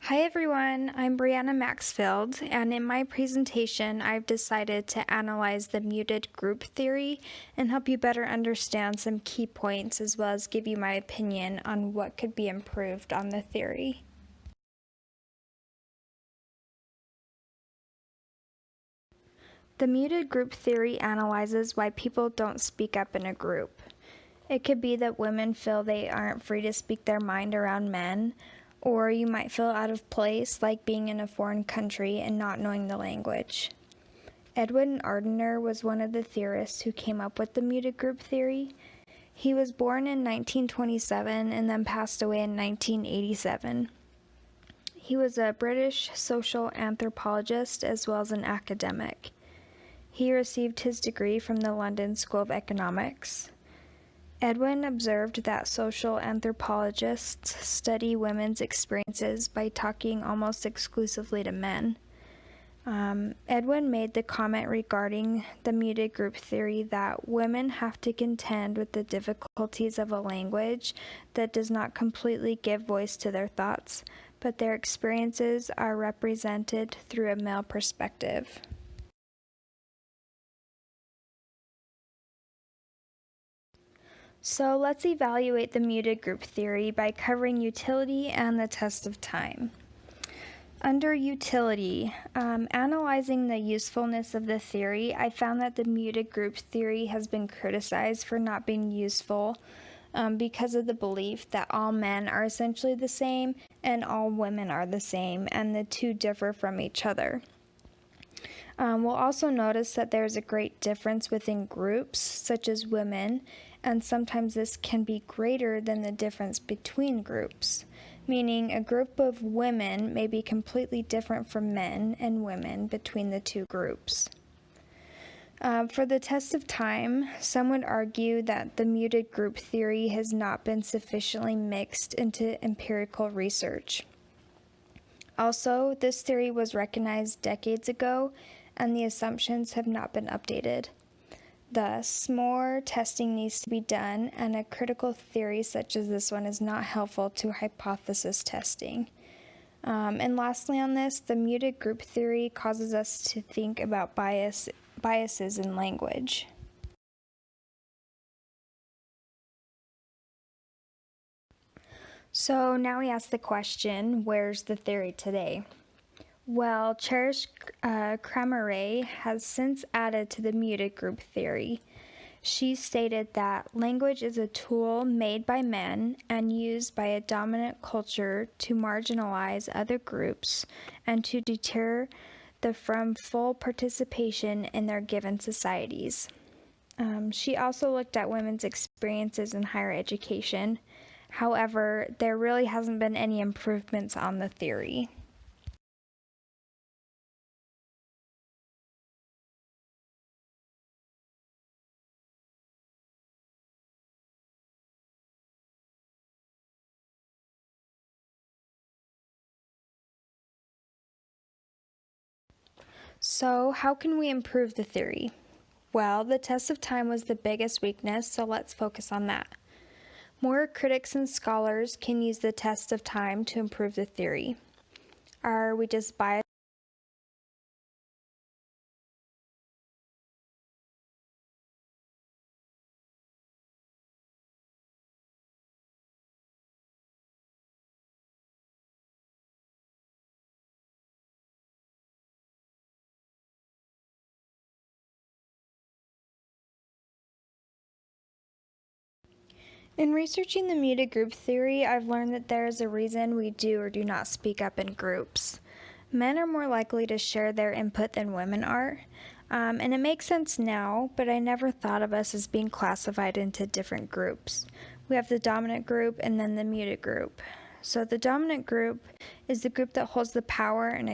Hi everyone, I'm Brianna Maxfield, and in my presentation I've decided to analyze the muted group theory and help you better understand some key points as well as give you my opinion on what could be improved on the theory. The muted group theory analyzes why people don't speak up in a group. It could be that women feel they aren't free to speak their mind around men, or you might feel out of place, like being in a foreign country and not knowing the language. Edwin Ardener was one of the theorists who came up with the muted group theory. He was born in 1927 and then passed away in 1987. He was a British social anthropologist as well as an academic. He received his degree from the London School of Economics. Edwin observed that social anthropologists study women's experiences by talking almost exclusively to men. Edwin made the comment regarding the muted group theory that women have to contend with the difficulties of a language that does not completely give voice to their thoughts, but their experiences are represented through a male perspective. So let's evaluate the muted group theory by covering utility and the test of time. Under utility, analyzing the usefulness of the theory, I found that the muted group theory has been criticized for not being useful because of the belief that all men are essentially the same and all women are the same, and the two differ from each other. We'll also notice that there's a great difference within groups, such as women, and sometimes this can be greater than the difference between groups, meaning a group of women may be completely different from men and women between the two groups. For the test of time, some would argue that the muted group theory has not been sufficiently mixed into empirical research. Also, this theory was recognized decades ago, and the assumptions have not been updated. Thus, more testing needs to be done, and a critical theory such as this one is not helpful to hypothesis testing. And lastly on this, the muted group theory causes us to think about biases in language. So now we ask the question, where's the theory today? Well, Cherish Kramare has since added to the muted group theory. She stated that language is a tool made by men and used by a dominant culture to marginalize other groups and to deter them from full participation in their given societies. She also looked at women's experiences in higher education. However, there really hasn't been any improvements on the theory. So, how can we improve the theory? Well, the test of time was the biggest weakness, so let's focus on that. More critics and scholars can use the test of time to improve the theory. Are we just biased? In researching the muted group theory, I've learned that there is a reason we do or do not speak up in groups. Men are more likely to share their input than women are. And it makes sense now, but I never thought of us as being classified into different groups. We have the dominant group and then the muted group. So the dominant group is the group that holds the power and